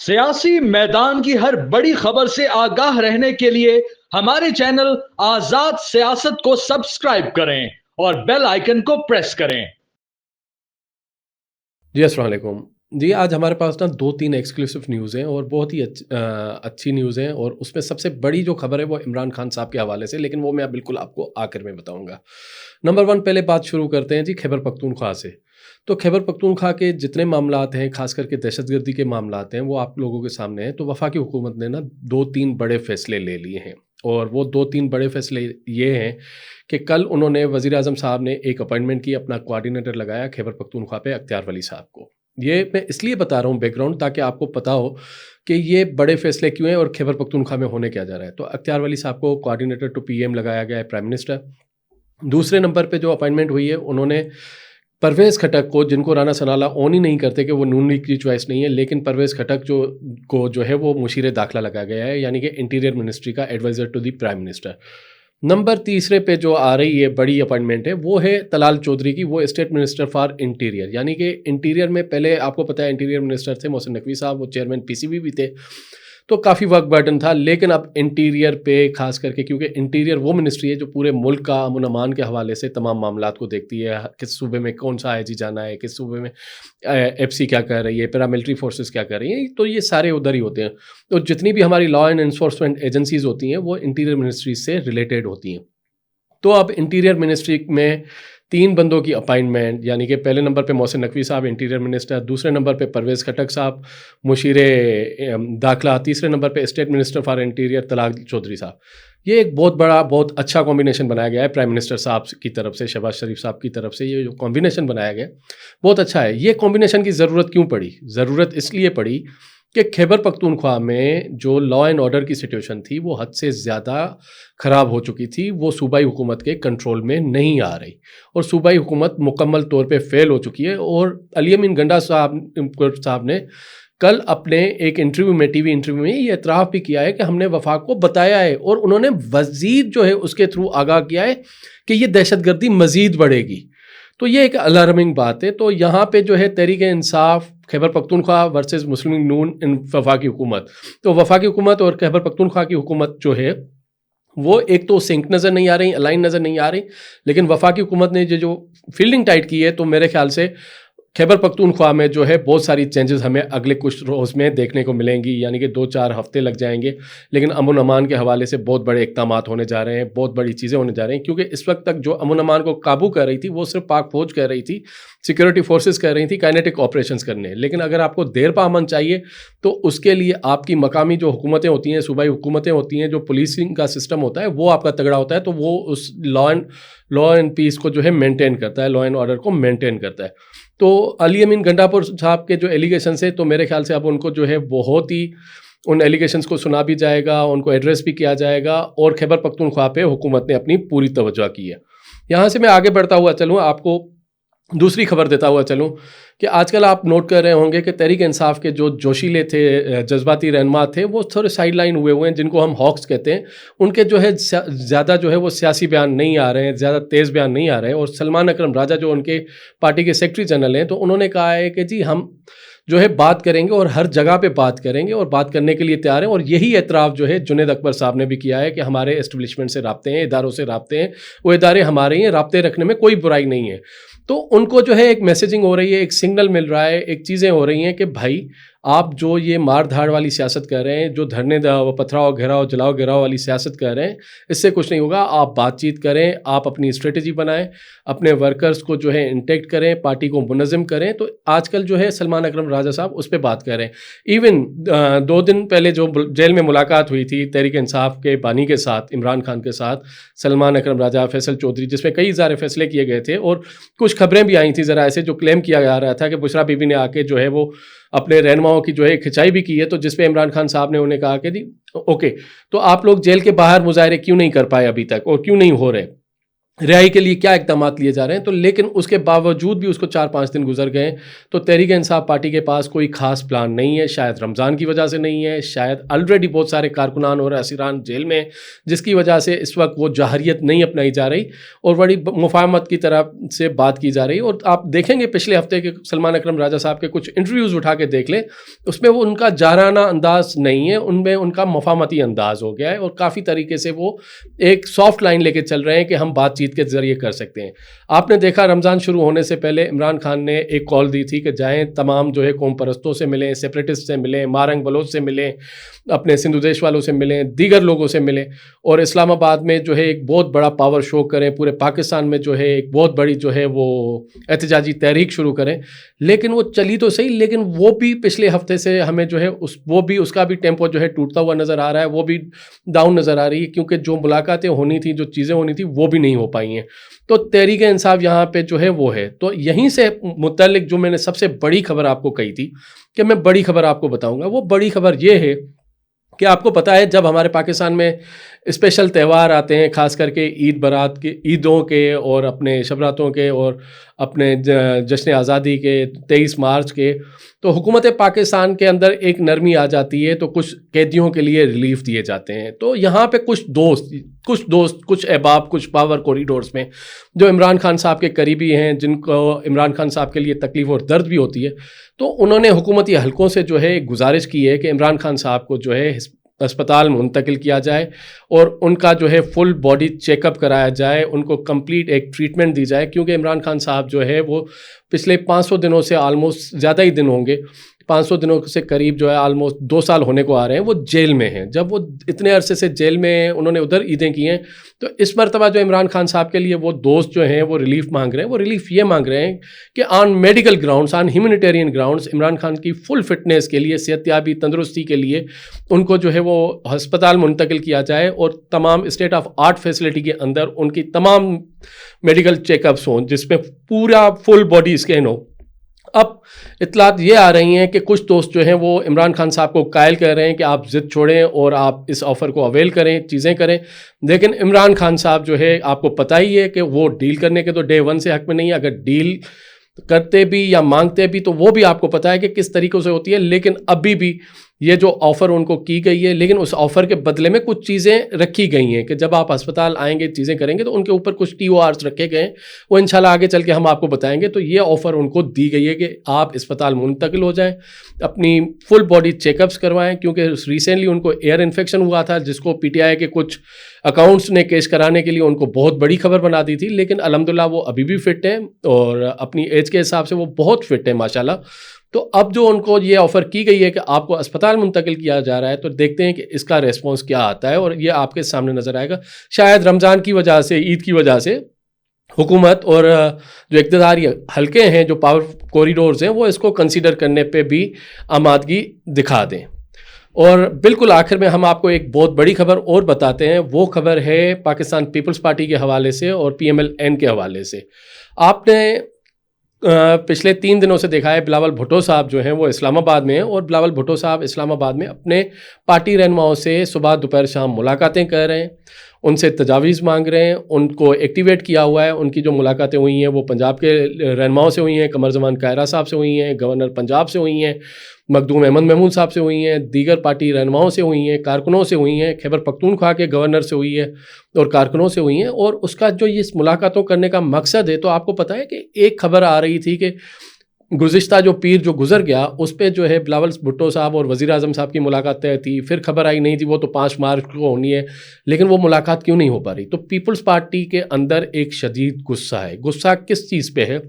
सियासी मैदान की हर बड़ी खबर से आगाह रहने के लिए हमारे चैनल आजाद सियासत को सब्सक्राइब करें और बेल आइकन को प्रेस करें। जी अस्सलाम वालेकुम। जी आज हमारे पास ना 2-3 एक्सक्लूसिव न्यूज़ हैं और बहुत ही अच्छी न्यूज़ हैं और उसमें सबसे बड़ी जो खबर है वो इमरान खान साहब के हवाले से, लेकिन वो मैं बिल्कुल आपको आखिर में बताऊँगा। नंबर 1 पहले बात शुरू करते हैं जी खैबर पख्तूनख्वा से। तो खैबर पख्तूनख्वा के जितने मामलात हैं, ख़ास करके दहशतगर्दी के मामलात हैं, वो आप लोगों के सामने हैं। तो वफ़ाकी हुकूमत ने ना 2-3 बड़े फ़ैसले ले लिए हैं और वो 2-3 बड़े फ़ैसले ये हैं कि कल उन्होंने वज़ीर-ए-आज़म साहब ने एक अपॉइंटमेंट की, अपना कोऑर्डिनेटर लगाया खैबर पख्तूनख्वा पे अख्तियार वली साहब को। ये मैं इसलिए बता रहा हूँ बैकग्राउंड, ताकि आपको पता हो कि ये बड़े फ़ैसले क्यों हैं और खैबर पख्तूनख्वा में होने क्या जा रहा है। तो अख्तियार वली साहब को कोऑर्डिनेटर टू पीएम लगाया गया है, प्राइम मिनिस्टर। दूसरे नंबर पे जो अपॉइंटमेंट हुई है, उन्होंने परवेज़ खटक को, जिनको राना सनाउल्लाह ओन ही नहीं करते कि वो नून लीग की चॉइस नहीं है, लेकिन परवेज़ खटक जो है वो मुशीर दाखिला लगाया गया है, यानी कि इंटीरियर मिनिस्ट्री का adviser to the prime minister. Number तीसरे पे जो आ रही है बड़ी अपॉइंटमेंट है, वो है तलाल चौधरी की, वो स्टेट मिनिस्टर फॉर इंटीरियर, यानी कि इंटीरियर में पहले आपको पता है इंटीरियर मिनिस्टर थे मोहसिन नकवी साहब, वो चेयरमैन पीसीबी भी थे। तो काफ़ी वर्क बर्डन था, लेकिन अब इंटीरियर पे ख़ास करके, क्योंकि इंटीरियर वो मिनिस्ट्री है जो पूरे मुल्क का अमन-अमान के हवाले से तमाम मामलात को देखती है। किस सूबे में कौन-सा आईजी जाना है, किस सूबे में एफसी क्या कर रही है, पैरामिलिट्री फोर्सेस क्या कर रही हैं, तो ये सारे उधर ही होते हैं। तो जितनी भी हमारी लॉ एंड एनफोर्समेंट एजेंसीज़ होती हैं, वो इंटीरियर मिनिस्ट्री से रिलेटेड होती हैं। तो अब इंटीरियर मिनिस्ट्री में 3 बंदों की अपॉइंटमेंट, यानी कि पहले नंबर पे मोहसिन नकवी साहब इंटीरियर मिनिस्टर, दूसरे नंबर पे परवेज़ खटक साहब मुशीरे दाखिला, तीसरे नंबर पे state minister for interior Talal Chaudhry साहब। ये एक बहुत बड़ा, बहुत अच्छा कॉम्बिनेशन बनाया गया है प्राइम मिनिस्टर साहब की तरफ से, शहबाज शरीफ साहब की तरफ से। ये जो कॉम्बिनेशन बनाया गया बहुत अच्छा है। ये कॉम्बिनेशन की ज़रूरत क्यों पड़ी? ज़रूरत इसलिए पड़ी कि खैबर पख्तूनख्वा में जो लॉ एंड ऑर्डर की सिचुएशन थी, वो हद से ज़्यादा ख़राब हो चुकी थी। वो सूबाई हुकूमत के कंट्रोल में नहीं आ रही और सूबाई हुकूमत मुकम्मल तौर पे फ़ेल हो चुकी है। और अली अमीन गंडा साहब ने कल अपने एक इंटरव्यू में, टीवी इंटरव्यू में, ये एतराफ़ भी किया है कि हमने वफाक को बताया है और उन्होंने वज़ीर जो है उसके थ्रू आगाह किया है कि ये दहशतगर्दी मज़ीद बढ़ेगी। तो ये एक अलार्मिंग बात है। तो यहाँ पे जो है तहरीक-ए-इंसाफ़ खैबर पख्तूनख्वा वर्सेस मुस्लिम लीग नून इन वफाकी हुकूमत, तो वफाकी हुकूमत और खैबर पख्तूनख्वा की हुकूमत जो है वो एक तो सिंक नज़र नहीं आ रही, अलाइन नज़र नहीं आ रही। लेकिन वफाकी हुकूमत ने जो फील्डिंग टाइट की है, तो मेरे ख्याल से खैबर पख्तूनख्वा में जो है बहुत सारी चेंजेस हमें अगले कुछ रोज़ में देखने को मिलेंगी, यानी कि 2-4 हफ्ते लग जाएंगे। लेकिन अमन अमान के हवाले से बहुत बड़े इक़दामात होने जा रहे हैं, बहुत बड़ी चीज़ें होने जा रही हैं, क्योंकि इस वक्त तक जो अमन अमान को काबू कर रही थी वो सिर्फ पाक फौज कर रही थी, सिक्योरिटी फोर्सेस कर रही थी काइनेटिक ऑपरेशंस करने। लेकिन अगर आपको देर पा अमन चाहिए तो उसके लिए आपकी मकामी जो हुकूमतें होती हैं, सूबाई हुकूमतें होती हैं, जो पुलिसिंग का सिस्टम होता है वो आपका तगड़ा होता है, तो वो उस लॉ एंड पीस को जो है मेंटेन करता है, लॉ एंड ऑर्डर को मेंटेन करता है। तो अली अमीन गंडापुर साहब के जो एलिगेशंस है, तो मेरे ख्याल से अब उनको जो है बहुत ही उन एलिगेशंस को सुना भी जाएगा, उनको एड्रेस भी किया जाएगा और खैबर पख्तूनख्वा पे हुकूमत ने अपनी पूरी तवज्जो की है। यहाँ से मैं आगे बढ़ता हुआ चलूँ, आपको दूसरी खबर देता हुआ चलूँ कि आजकल आप नोट कर रहे होंगे कि तहरीक इंसाफ के जो जोशीले थे, जज्बाती रहनुमा थे, वो थोड़े साइड लाइन हुए हैं, जिनको हम हॉक्स कहते हैं। उनके जो है ज़्यादा जो है वो सियासी बयान नहीं आ रहे हैं, ज़्यादा तेज़ बयान नहीं आ रहे हैं। और सलमान अकरम राजा जो उनके पार्टी के सेक्रेटरी जनरल हैं, तो उन्होंने कहा है कि जी हम जो है बात करेंगे और हर जगह पे बात करेंगे और बात करने के लिए तैयार हैं। और यही एतराफ़ जो है जुनैद अकबर साहब ने भी किया है कि हमारे एस्टेब्लिशमेंट से राब्ते हैं, इदारों से राब्ते हैं, वो इदारे हमारे हैं, राब्ते रखने में कोई बुराई नहीं है। तो उनको जो है एक मैसेजिंग हो रही है, एक सिग्नल मिल रहा है, एक चीज़ें हो रही हैं कि भाई आप जो ये मार धाड़ वाली सियासत कर रहे हैं, जो धरने पथराव घेराव जलाओ गिराव वाली सियासत कर रहे हैं, इससे कुछ नहीं होगा। आप बातचीत करें, आप अपनी स्ट्रेटजी बनाएं, अपने वर्कर्स को जो है इंटेक्ट करें, पार्टी को मुनज़्ज़म करें। तो आजकल जो है सलमान अकरम राजा साहब उस पर बात कर रहे हैं। इवन 2 दिन पहले जो जेल में मुलाकात हुई थी तहरीक इंसाफ के बानी के साथ, इमरान खान के साथ, सलमान अकरम राजा, फैसल चौधरी, जिसमें कई सारे फैसले किए गए थे और कुछ खबरें भी आई थी ज़रा ऐसे, जो क्लेम किया जा रहा था कि बुशरा बीबी ने आके जो है वो अपने रहनुमाओं की जो है खिंचाई भी की है। तो जिस पे इमरान खान साहब ने उन्हें कहा कि जी ओके, तो आप लोग जेल के बाहर मुजाहरे क्यों नहीं कर पाए अभी तक और क्यों नहीं हो रहे? रिहाई के लिए क्या इकदाम लिए जा रहे हैं। तो लेकिन उसके बावजूद भी उसको 4-5 दिन गुजर गए, तो तहरीक-ए-इंसाफ पार्टी के पास कोई ख़ास प्लान नहीं है। शायद रमज़ान की वजह से नहीं है, शायद ऑलरेडी बहुत सारे कारकुनान और असीरान जेल में, जिसकी वजह से इस वक्त वो जहरियत नहीं अपनाई जा रही और बड़ी मुफाहमत की तरह से बात की जा रही है। और आप देखेंगे पिछले हफ्ते के सलमान अकरम राजा साहब के कुछ इंटरव्यूज़ उठा के देख लें, उसमें वो उनका जाराना अंदाज़ नहीं है, उनमें उनका मुफाहमती अंदाज़ हो गया है और काफ़ी तरीके से वो एक सॉफ्ट लाइन लेके चल रहे हैं कि हम बातचीत के ज़रिए कर सकते हैं। आपने देखा रमज़ान शुरू होने से पहले इमरान खान ने एक कॉल दी थी कि जाएं तमाम जो है कौम परस्तों से मिलें, सेपरेटिस्ट से मिलें, मारंग बलोच से मिलें, अपने सिंधु देश वालों से मिलें, दीगर लोगों से मिलें और इस्लामाबाद में जो है एक बहुत बड़ा पावर शो करें, पूरे पाकिस्तान में जो है एक बहुत बड़ी जो है वो एहतजाजी तहरीक शुरू करें। लेकिन वो चली तो सही, लेकिन वो भी पिछले हफ्ते से हमें जो है उसका भी टेम्पो जो है टूटता हुआ नज़र आ रहा है, वो भी डाउन नज़र आ रही है, क्योंकि जो मुलाकातें होनी थी, जो चीज़ें होनी थी, वो भी नहीं हो पाई हैं। तो तहरीक-ए-इंसाफ यहाँ पे जो है वो है। तो यहीं से मुतल्लिक जो मैंने सबसे बड़ी खबर आपको कही थी कि मैं बड़ी खबर आपको बताऊंगा, वो बड़ी खबर ये है कि आपको पता है जब हमारे पाकिस्तान में स्पेशल त्यौहार आते हैं, ख़ास करके ईद बरात के, ईदों के और अपने शबरातों के और अपने जश्न आज़ादी के 23 मार्च के, तो हुकूमत पाकिस्तान के अंदर एक नरमी आ जाती है, तो कुछ कैदियों के लिए रिलीफ दिए जाते हैं। तो यहाँ पे कुछ दोस्त कुछ अहबाब, कुछ पावर कॉरिडोर्स में जो इमरान खान साहब के करीबी हैं, जिनको इमरान खान साहब के लिए तकलीफ़ और दर्द भी होती है, तो उन्होंने हुकूमती हलकों से जो है गुजारिश की है कि इमरान खान साहब को जो है अस्पताल मुंतकिल किया जाए और उनका जो है फुल बॉडी चेकअप कराया जाए, उनको कंप्लीट एक ट्रीटमेंट दी जाए, क्योंकि इमरान खान साहब जो है वो पिछले 500 दिनों से ऑलमोस्ट ज़्यादा ही दिन होंगे, 500 दिनों से करीब जो है ऑलमोस्ट 2 साल होने को आ रहे हैं, वो जेल में हैं। जब वो इतने अरसे से जेल में उन्होंने उधर ईदें की हैं, तो इस मरतबा जो इमरान खान साहब के लिए वो दोस्त जो हैं वो रिलीफ मांग रहे हैं। वो रिलीफ ये मांग रहे हैं कि on medical grounds, on humanitarian grounds Imran Khan की फुल फिटनेस के लिए, सेहतयाबी, तंदुरुस्ती के लिए उनको जो है वो अस्पताल मुंतकिल किया जाए और तमाम स्टेट ऑफ आर्ट फैसिलिटी के अंदर उनकी तमाम मेडिकल चेकअप्स हों, जिसमें पूरा फुल बॉडी स्कैन हो। अब इतलात ये आ रही हैं कि कुछ दोस्त जो हैं वो इमरान खान साहब को कायल कर रहे हैं कि आप ज़िद छोड़ें और आप इस ऑफ़र को अवेल करें, चीज़ें करें। लेकिन इमरान खान साहब जो है, आपको पता ही है कि वो डील करने के तो डे 1 से हक़ में नहीं है। अगर डील करते भी या मांगते भी तो वो भी आपको पता है कि किस तरीक़ों से होती है। लेकिन अभी भी ये जो ऑफ़र उनको की गई है, लेकिन उस ऑफ़र के बदले में कुछ चीज़ें रखी गई हैं कि जब आप अस्पताल आएंगे, चीज़ें करेंगे, तो उनके ऊपर कुछ TORs रखे गए हैं, वो इंशाल्लाह आगे चल के हम आपको बताएंगे। तो ये ऑफ़र उनको दी गई है कि आप अस्पताल मुंतकिल हो जाएं, अपनी फुल बॉडी चेकअप्स करवाएं, क्योंकि रिसेंटली उनको एयर इन्फेक्शन हुआ था, जिसको PTI के कुछ अकाउंट्स ने केस कराने के लिए उनको बहुत बड़ी खबर बना दी थी। लेकिन अल्हम्दुलिल्लाह वो अभी भी फ़िट हैं और अपनी एज के हिसाब से वो बहुत फ़िट है माशाल्लाह। तो अब जो उनको ये ऑफ़र की गई है कि आपको अस्पताल मुंतकिल किया जा रहा है, तो देखते हैं कि इसका रिस्पॉन्स क्या आता है और ये आपके सामने नज़र आएगा। शायद रमज़ान की वजह से, ईद की वजह से हुकूमत और जो इक़्तिदारी हलके हैं, जो पावर कॉरिडोर्स हैं, वो इसको कंसीडर करने पे भी आमादगी दिखा दें। और बिल्कुल आखिर में हम आपको एक बहुत बड़ी खबर और बताते हैं। वो खबर है पाकिस्तान पीपल्स पार्टी के हवाले से और PMLN के हवाले से। आपने पिछले 3 दिनों से देखा है, बिलावल भुट्टो साहब जो हैं वो इस्लामाबाद में हैं और बिलावल भुट्टो साहब इस्लामाबाद में अपने पार्टी रहनुमाओं से सुबह दोपहर शाम मुलाकातें कर रहे हैं, उनसे तजावीज़ मांग रहे हैं, उनको एक्टिवेट किया हुआ है। उनकी जो मुलाकातें हुई हैं वो पंजाब के रहनुमाओं से हुई हैं, कमर जमान कायरा साहब से हुई हैं, गवर्नर पंजाब से हुई हैं, मखदूम अहमद महमूद साहब से हुई हैं, दीगर पार्टी रहनुमाओं से हुई हैं, कारकुनों से हुई हैं, खैबर पख्तूनख्वा के गवर्नर से हुई है और कारकुनों से हुई हैं। और उसका जो ये मुलाकातों करने का मकसद है, तो आपको पता है कि एक खबर आ रही थी कि गुज़िश्ता जो पीर जो गुज़र गया, उस पे जो है बिलावल भुट्टो साहब और वज़ीर आज़म साहब की मुलाकात तय थी। फिर खबर आई नहीं थी, वो तो 5 मार्च को होनी है, लेकिन वो मुलाकात क्यों नहीं हो पा रही? तो पीपल्स पार्टी के अंदर एक शदीद गुस्सा है। गुस्सा किस चीज़ पे है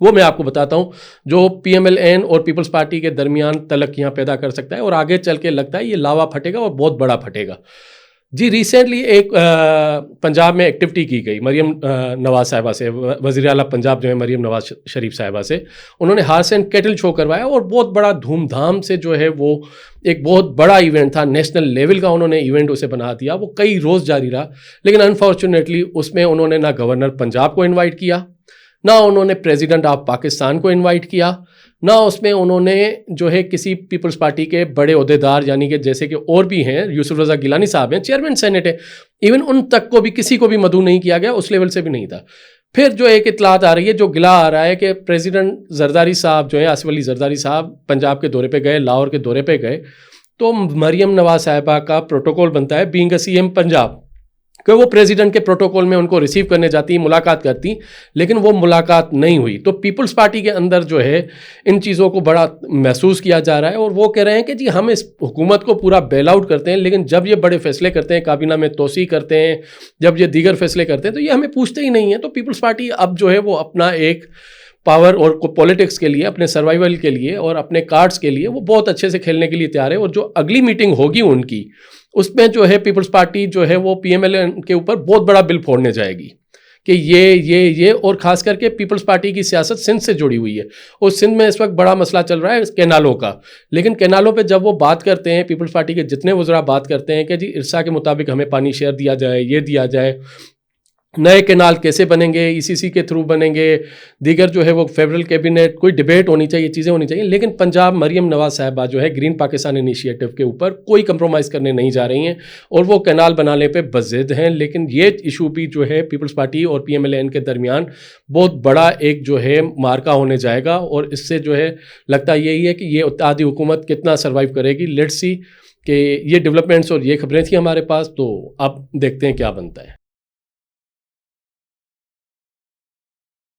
वो मैं आपको बताता हूँ, जो PMLN और पीपल्स पार्टी के दरमियान तलक यहाँ पैदा कर सकता है और आगे चल के लगता है ये लावा फटेगा और बहुत बड़ा फटेगा। जी, रिसेंटली एक पंजाब में एक्टिविटी की गई मरीम नवाज़ साहिबा से, वज़ीर आला पंजाब जो है मरीम नवाज़ शरीफ साहिबा से, उन्होंने हार्स एंड कैटल शो करवाया और बहुत बड़ा धूमधाम से जो है वो एक बहुत बड़ा इवेंट था, नेशनल लेवल का उन्होंने इवेंट उसे बना दिया। वो कई रोज़ जारी रहा, लेकिन अनफॉर्चुनेटली उसमें उन्होंने ना गवर्नर पंजाब को इन्वाइट किया, ना उन्होंने प्रेसिडेंट ऑफ पाकिस्तान को इनवाइट किया, ना उसमें उन्होंने जो है किसी पीपल्स पार्टी के बड़े ओहदेदार, यानी कि जैसे कि और भी हैं, यूसुफ रज़ा गिलानी साहब हैं, चेयरमैन सेनेट है, इवन उन तक को भी किसी को भी मदऊ नहीं किया गया, उस लेवल से भी नहीं था। फिर जो एक इतलात आ रही है, जो गिला आ रहा है कि प्रेसिडेंट जरदारी साहब जो है, आसिफ अली जरदारी साहब पंजाब के दौरे पे गए, लाहौर के दौरे पे गए, तो मरियम नवाज साहिबा का प्रोटोकॉल बनता है बीइंग अ सीएम पंजाब कि वो प्रेसिडेंट के प्रोटोकॉल में उनको रिसीव करने जाती, मुलाकात करती, लेकिन वो मुलाकात नहीं हुई। तो पीपल्स पार्टी के अंदर जो है इन चीज़ों को बड़ा महसूस किया जा रहा है और वो कह रहे हैं कि जी हम इस हुकूमत को पूरा बेल आउट करते हैं, लेकिन जब ये बड़े फैसले करते हैं, काबीना में तोसी करते हैं, जब ये दीगर फैसले करते हैं, तो ये हमें पूछते ही नहीं है। तो पीपल्स पार्टी अब जो है वो अपना एक पावर और पॉलिटिक्स के लिए, अपने सर्वाइवल के लिए और अपने कार्ड्स के लिए वो बहुत अच्छे से खेलने के लिए तैयार है। और जो अगली मीटिंग होगी उनकी, उसमें जो है पीपल्स पार्टी जो है वो पीएमएलएन के ऊपर बहुत बड़ा बिल फोड़ने जाएगी कि ये और ख़ास करके पीपल्स पार्टी की सियासत सिंध से जुड़ी हुई है और सिंध में इस वक्त बड़ा मसला चल रहा है कैनालों का। लेकिन कैनालों पे जब वो बात करते हैं, पीपल्स पार्टी के जितने वज़रा बात करते हैं कि जी इरसा के मुताबिक हमें पानी शेयर दिया जाए, ये दिया जाए, नए कैनाल कैसे बनेंगे, ईसीसी के थ्रू बनेंगे, दीगर जो है वो फेडरल कैबिनेट, कोई डिबेट होनी चाहिए, चीज़ें होनी चाहिए। लेकिन पंजाब मरियम नवाज साहिबा जो है ग्रीन पाकिस्तान इनिशिएटिव के ऊपर कोई कंप्रोमाइज़ करने नहीं जा रही हैं और वो कैनाल बनाने पे बज़िद हैं। लेकिन ये इशू भी जो है पीपल्स पार्टी और पीएमएलएन के दरमियान बहुत बड़ा एक जो है मार्का होने जाएगा और इससे जो है लगता यही है कि ये इत्तेहादी हुकूमत कितना सर्वाइव करेगी। लेट्स सी कि ये डेवलपमेंट्स और ये खबरें थी हमारे पास, तो अब देखते हैं क्या बनता है।